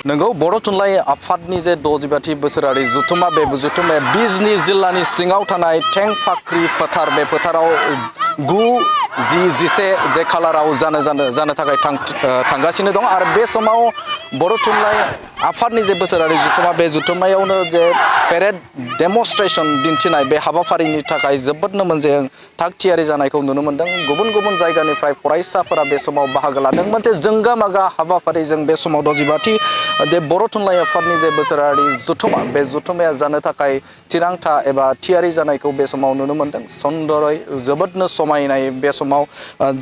नोंगौ बर' थुनलाइ आफादनि जे 60थि बोसोरारि जुथुमा बे जुथुमाया बिजनी जिल्लानि सिङाव थानाय थें फाख्रि फोथार बे फोथाराव 9-10 जे खालाराव जानो थाखाय थांगासिनो दं आरो बे समाव बर' थुनलाइ आफादनि जे बोसोरारि जुथुमा बे जुथुमायावनो जे पेरेड डेमनस्ट्रेशन दिन्थिनाय बे हाबाफारिनि थाखाय जोबोदनो मोनसे थाग थियारि जानायखौ नुनो मोन्दों। गुबुन गुबुन जायगानिफ्राय फरायसाफोरा बे समाव बाहागो लादों। मोनसे जोंगा मागा हाबाफारिजों बे समाव 60थि जे बर' थुनलाइ आफादनि जे बोसोरारि जुथुमा बे जुथुमाया जानो थाखाय थिरांथा एबा थियारि जानायखौ बे समाव नुनो मोन्दों। सुंदरै जोबोदनो समायनाय बे समाव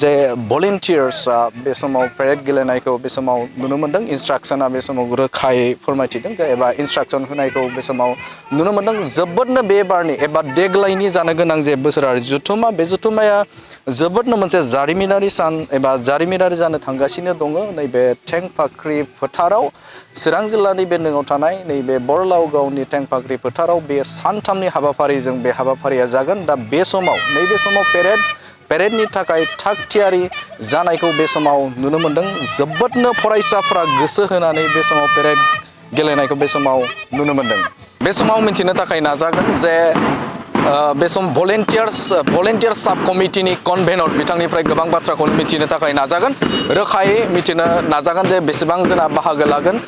जे भलेन्टियार्स बे समाव पेरेड गेलेनायखौ बे समाव नुनो मोन्दों। इन्सट्राक्शना बे समाव रोखायै फोरमायथिदों एबा इन्सट्राक्शन होनायखौ बे समाव नुनो मोन्दों। जोबोदनो बे बारनि एबा देग्लायनि जानो गोनां जे बोसोरारि जुथुमा बे जुथुमाया जोबोदनो मोनसे जारिमिनारि सान एबा जारिमिनारि जानो थांगासिनो दङ। नैबे थें फाख्रि फोथाराव चिरां जिल्लानि बेन्दोङाव थानाय नैबे बरलावगावनि थें फाख्रि फोथाराव बे सानथामनि हाबाफारिजों बे हाबाफारिया जागोन। दा बे समाव नैबे समाव पेरेडनि थाखाय थाग थियारि जानायखौ बे समाव नुनो मोन्दों। जोबोदनो फरायसाफ्रा गोसो होनानै बे समाव पेरेड गेलेनायखौ बे समाव नुनो मोन्दों। बे समाव मिथिनो थाखाय नाजागोन जे बे सम भलेन्टियार साब कमिटिनि कनभेनर बिथांनिफ्राय गोबां बाथ्राखौ मिथिनो थाखाय नाजागोन। रोखायै मिथिनो नाजागोन जे बेसेबां जना बाहागो लागोन,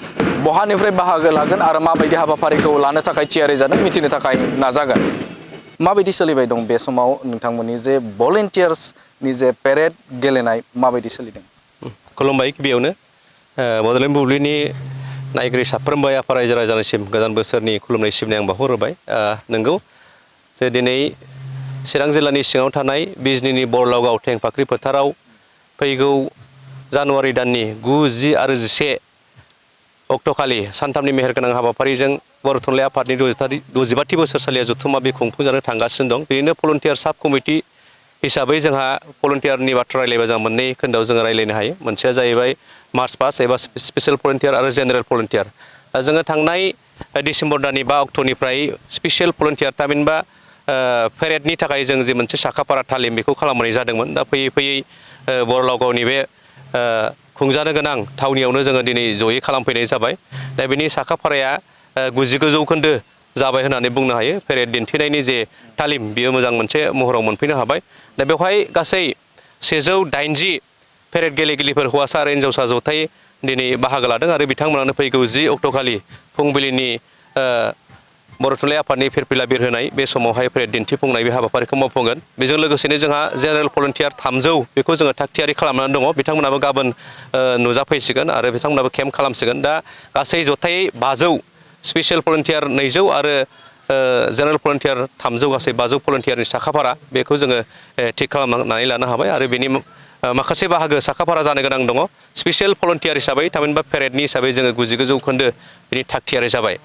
बहानिफ्राय बाहागो लागोन आरो माबायदि हाबाफारिखौ लानो थाखाय थियारि जादों मिथिनो थाखाय नाजागोन। माबायदि सोलिबाय दं बे समाव नोंथांमोननि जे भलेन्टियार्सनि जे पेरेड गेलेनाय माबायदि सोलिदों? खुलुमबाय गिबियावनो बड'लेण्ड बुब्लिनि नायगिरि साफ्रोमबो आफा रायजो राजानिसिम गोदान बोसोरनि खुलुमनाय सिबिनाय आं बावहरबाय। नोंगौ जे दिनै चिरां जिल्लानि सिङाव थानाय बिजनीनि बरलावगाव थें फाख्रि फोथाराव फैगौ जानुवारि दाननि 9, 10 आरो 11 अक्ट'खालि सानथामनि मेहेरगोनां हाबाफारिजों बर' थुनलाइ आफादनि 65थि बोसोरसालिया जुथुमा बे खुंफुंजानो थांगासिनो दं। बेनिनो भलुन्टियार साब कमिटि हिसाबै जोंहा भलुन्टियारनि बाथ्रा रायलायबा जों मोननै खोन्दोआव जोङो रायलायनो हायो। मोनसेया जाहैबाय मार्च पास्ट एबा स्पेसियेल भलुन्टियार आरो जेनेरेल भलुन्टियार। जोङो थांनाय डिसेम्बर दाननि 5 अक्ट'निफ्राय स्पेसियेल भलुन्टियार थामहिनबा पेरेडनि थाखाय जों जे मोनसे साखाफारा तालिम बेखौ खालामनाय जादोंमोन। दा फैयै फैयै बरलावगावनि बे खुंजानो गोनां थावनियावनो जोङो दिनै जयै खालामफैनाय जाबाय। दा बेनि साखाफाराया 99 जौखोन्दो जाबाय होननानै बुंनो हायो। पेरेड दिन्थिनायनि जे तालिम बियो मोजां मोनसे महराव मोनफैनो हाबाय। दा बेवहाय गासै 180 पेरेड गेलेगिरिफोर हौवासा आरो हिन्जावसा जथाय दिनै बाहागो लादों आरो बिथांमोनानो फैगौ 10 अक्ट'खालि फुंबिलिनि बर' थुनलाइ आफादनि फिरफिला बिरहोनाय बे समावहाय पेरेड दिन्थिफुंनाय बे हाबाफारिखौ मावफुंगोन। बेजों लोगोसेनो जोंहा जेनेरेल भलुन्टियार 300 बेखौ जोङो थाग थियारि खालामनानै दङ। बिथांमोनाबो गाबोन नुजाफैसिगोन आरो बिथांमोनाबो केम्प खालामसिगोन। दा गासै जथायै 500 स्पेसियेल भलुन्टियार 200 आरो जेनेरेल भलुन्टियार 300 गासै 500 भलुन्टियारनि साखाफारा बेखौ जोङो थिग खालामनानै लानो हाबाय आरो बेनि माखासे बाहागो साखाफारा जानो गोनां दङ। स्पेसियेल भलुन्टियार हिसाबै थामहिनबा पेरेडनि हिसाबै जोङो 99 जौखोन्दो बिनि थाग थियारि जाबाय।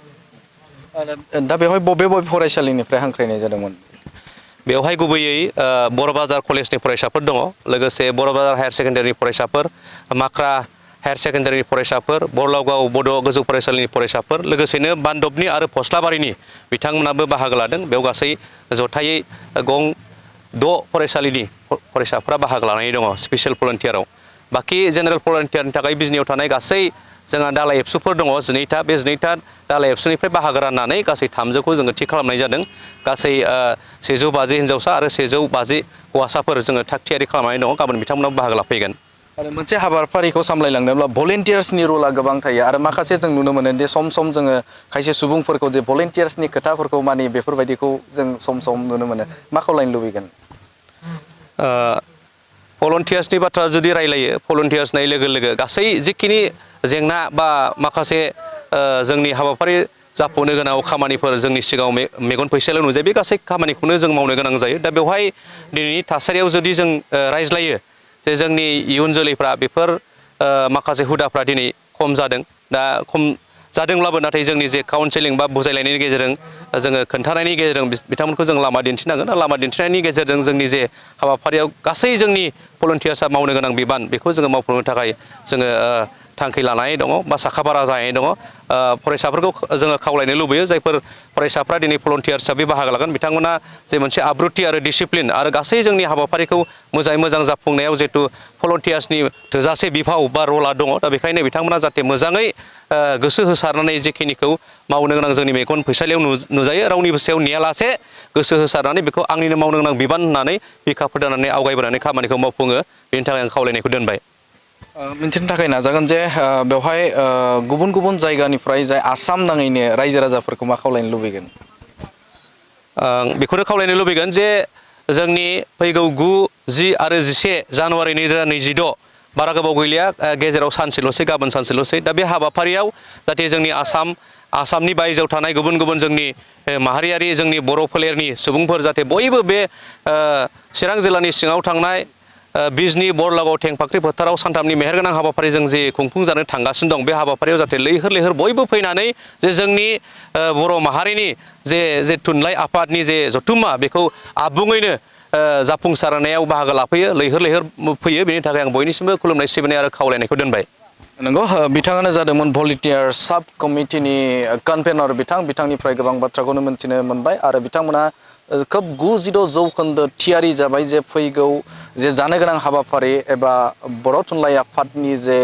दा बेवहाय बबे फरायसालिनिफ्राय हांख्रायनाय जादोंमोन? बेवहाय गुबैयै बर' बाजार कलेजनि फरायसाफोर दङ, लोगोसे बर' बाजार हायार सेकेण्डारिनि फरायसाफोर, माख्रा हायार सेकेण्डारिनि फरायसाफोर, बरलावगाव बड' गोजौ फरायसालिनि फरायसाफोर, लोगोसेनो बान्दबनि आरो फस्लाबारिनि बिथांमोनाबो बाहागो लादों। बेयाव गासै जथायै 6 फरायसालिनि फरायसाफ्रा बाहागो लानानै दङ स्पेसियेल भलुन्टियाराव। बाखि जेनेरेल भलुन्टियारनि थाखाय बिजनीयाव थानाय गासै जोंहा दालाइ एबसुफोर दङ 12टा। बे 12टा दालाइ एबसुनिफ्राय बाहागो राननानै गासै 300खौ जोङो थि खालामनाय जादों। गासै 150 हिन्जावसा आरो 150 हौवासाफोर जोङो थाग थियारि खालामनानै दङ। गाबोन बिथांमोनाबो बाहागो लाफैगोन। आरो मोनसे हाबाफारिखौ सामलायलांनोब्ला भलेन्टियार्सनि रला गोबां थायो आरो माखासे जों नुनो मोनो दि सम सम जोङो खायसे सुबुंफोरखौ जे भलेन्टियार्सनि खोथाफोरखौ मानियो बेफोरबायदिखौ जों सम सम नुनो मोनो। मा खावलायनो लुबैगोन? भलुन्टियार्सनि बाथ्रा जुदि रायलायो, भलुन्टियार्स होननाय लोगो लोगो गासै जिखिनि जेंना बा माखासे जोंनि हाबाफारि जाफुंनो गोनां खामानिफोर जोंनि सिगाङाव मेगन फैसायाव नुजायो, बे गासै खामानिखौनो जों मावनो गोनां जायो। दा बेवहाय दिनैनि थासारियाव जुदि जों रायज्लायो जे जोंनि इयुन जोलैफ्रा बेफोर माखासे हुदाफ्रा दिनै खम जादों। दा खम जादोंब्लाबो नाथाय जोंनि जे काउन्सेलिं बा बुजायलायनायनि गेजेरजों जोङो खोन्थानायनि गेजेरजों बिथांमोनखौ जों लामा दिन्थिनांगोन। लामा दिन्थिनायनि गेजेरजों जोंनि जे हाबाफारियाव गासै जोंनि भलुन्टियार्सआ मावनो गोनां बिबान बेखौ जोङो मावफुंनो थाखाय जोङो थांखि लानाय दङ बा साखाफारा जानाय दङ फरायसाफोरखौ जोङो खावलायनो लुबैयो जायफोर फरायसाफ्रा दिनै भलन्टियार हिसाबै बाहागो लागोन बिथांमोना जे मोनसे आब्रुथि आरो डिसिप्लिन आरो गासै जोंनि हाबाफारिखौ मोजाङै मोजां जाफुंनायाव जिहेतु भलन्टियार्सनि थोजासे बिफाव बा रला दङ दा बेखायनो बिथांमोना जाहाथे मोजाङै गोसो होसारनानै जेखिनिखौ मावनो गोनां जोंनि मेगन फैसालियाव नुजायो रावनिबो सायाव नेयालासे गोसो होसारनानै बेखौ आंनिनो मावनो गोनां बिबान होननानै बिखा फोरदाननानै आवगायबोनानै खामानिखौ मावफुङो बेनि थाखाय आं खावलायनायखौ दोनबाय। मिन्थिनो थाखाय नाजागोन जे बेवहाय गुबुन गुबुन जायगानिफ्राय जाय आसाम नाङैनो रायजो राजाफोरखौ मा खावलायनो लुबैगोन? आं बेखौनो खावलायनो लुबैगोन जे जोंनि फैगौ 9, 10 आरो 11 जानुवारि 2026 बारा गोबाव गैलिया गेजेराव सानसेल'सै गाबोन सानसेल'सै दा बे हाबाफारियाव जाहाथे जोंनि आसामनि बायजोआव थानाय गुबुन गुबुन जोंनि माहारियारि जोंनि बर' फोलेरनि सुबुंफोर जाहाथे बयबो बे चिरां जिल्लानि सिङाव थांनाय बिजनि बरलागाव थेंफाख्रि फोथाराव सानथामनि मेहेरगोनां हाबाफारिजों जे खुंफुंजानो थांगासिनो दं बे हाबाफारियाव जाहाथे लैहोर लैहोर बयबो फैनानै जे जोंनि बर' माहारिनि जे थुनलाइ आफादनि जे जथुम्मा बेखौ आबुङैनो जाफुंसारनायाव बाहागो लाफैयो लैहोर लैहोर फैयो बेनि थाखाय आं बयनिसिमबो खुलुमनाय सिबिनाय आरो खावलायनायखौ दोनबाय। नंगौ बिथाङानो जादोंमोन भलन्टियार साब कमिटिनि कनभेनर बिथांनिफ्राय गोबां बाथ्राखौनो मिन्थिनो मोनबाय आरो बिथांमोना खोब 96% थियारि जाबाय जे फैगौ जे जानो गोनां हाबाफारि एबा बर' थुनलाइ आफादनि जे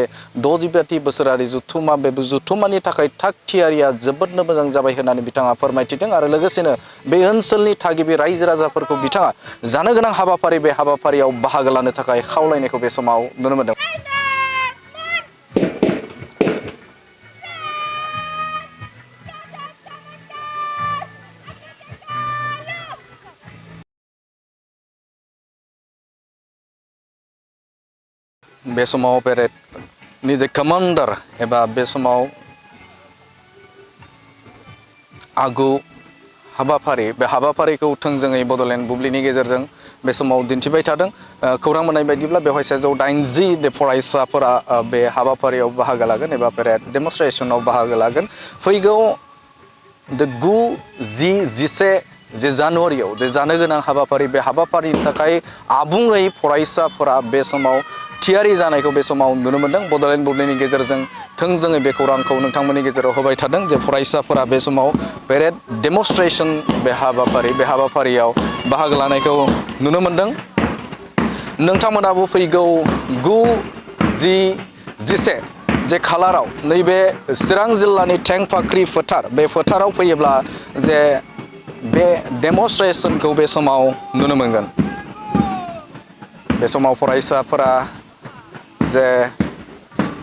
60 बोसोरारि जुथुम्मा बे जुथुम्मानि थाखाय थाग थियारिया जोबोदनो मोजां जाबाय होननानै बिथाङा फोरमायथिदों आरो लोगोसेनो बे ओनसोलनि थागिबि रायजो राजाफोरखौ बिथाङा जानो गोनां हाबाफारि बे हाबाफारियाव बाहागो लानो थाखाय खावलायनायखौ बे समाव नुनो मोनदों। बे समाव पेरेडनि जे कमान्डार एबा बे समाव आगु हाबाफारि बे हाबाफारिखौ थोंजोङै बड'लेण्ड बुब्लिनि गेजेरजों बे समाव दिन्थिबाय थादों। खौरां मोननाय बायदिब्ला बेवहाय 180 फरायसाफोरा बे हाबाफारियाव बाहागो लागोन एबा पेरेड डेमनस्ट्रेसनाव बाहागो लागोन। फैगौ 9, 10, 11 जे जानुवारियाव जे जानो गोनां हाबाफारि बे हाबाफारिनि थाखाय आबुङै फरायसाफोरा बे समाव थियारि जानायखौ बे समाव नुनो मोनदों। बड'लेण्ड बुब्लिनि गेजेरजों थोंजोङै बे खौरांखौ नोंथांमोननि गेजेराव होबाय थादों जे फरायसाफोरा बे समाव पेरेड डेमनस्ट्रेसन बे हाबाफारियाव बाहागो लानायखौ नुनो मोनदों। नोंथांमोनाबो फैगौ 9, 10, 11 जे खालाराव नैबे चिरां जिल्लानि थेंफाख्रि फोथार बे फोथाराव फैयोब्ला जे बे डेमनस्ट्रेसनखौ बे समाव नुनो मोनगोन। बे समाव फरायसाफोरा जे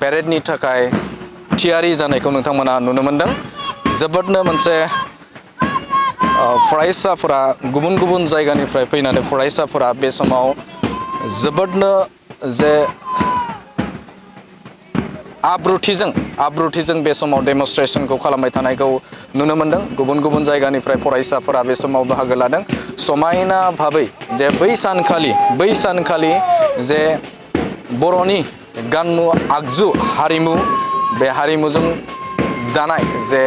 पेरेडनि थाखाय थियारि जानायखौ नोंथांमोना नुनो मोनदों। जोबोदनो मोनसे फरायसाफोरा गुबुन गुबुन जायगानिफ्राय फैनानै फरायसाफोरा बे समाव जोबोदनो जे आब्रुथिजों बे समाव डेमनस्ट्रेसनखौ खालामबाय थानायखौ नुनो मोनदों। गुबुन गुबुन जायगानिफ्राय फरायसाफोरा बे समाव बाहागो लादों। समायना भाबै जे बै सानखालि जे बर'नि गानमु आगजु हारिमु बे हारिमुजों दानाय जे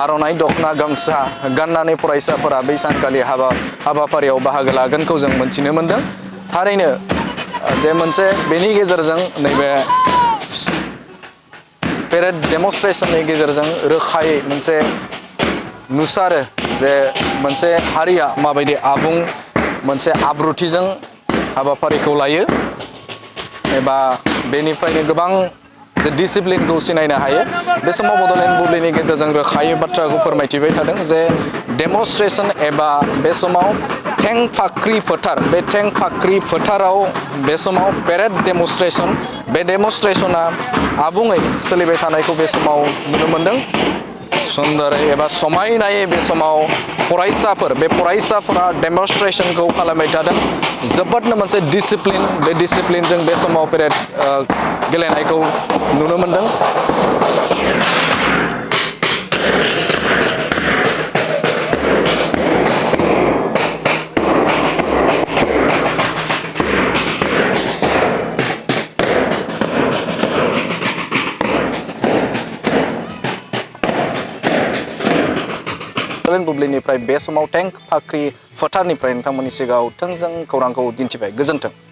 आर'नाइ दख'ना गामसा गाननानै फरायसाफोरा बै सानखालि हाबाफारियाव बाहागो लागोनखौ जों मोनथिनो मोनदों। थारैनो जे मोनसे बेनि गेजेरजों नैबे पेरेड डेमनस्ट्रेसननि गेजेरजों रोखायै मोनसे नुसारो जे मोनसे हारिया माबायदि आबुं मोनसे आब्रुथिजों हाबाफारिखौ लायो एबा बेनिफ्रायनो गोबां डिसिप्लिनखौ सिनायनो हायो। बे समाव बड'लेण्ड बुब्लिनि गेजेरजों रोखायै बाथ्राखौ फोरमायथिबाय थादों जे डेमनस्ट्रेसन एबा बे समाव थेंफाख्रि फोथाराव बे समाव पेरेड डेमनस्ट्रेसन बे डेमनस्ट्रेसना आबुङै सोलिबाय थानायखौ बे समाव नुनो मोनदों। सुन्दरै एबा समायनायै बे समाव फरायसाफोरा डेमनस्ट्रेसनखौ खालामबाय थादों। जोबोदनो मोनसे डिसिप्लिन बे डिसिप्लिनजों बे समाव पेरेड गेलेनायखौ नुनो मोनदों। बुब्लिनिफ्राय बे समाव थेंफाख्रि फोथारनिफ्राय नोंथांमोननि सिगाङाव थोंजों खौरांखौ दिन्थिबाय। गोजोन्थों।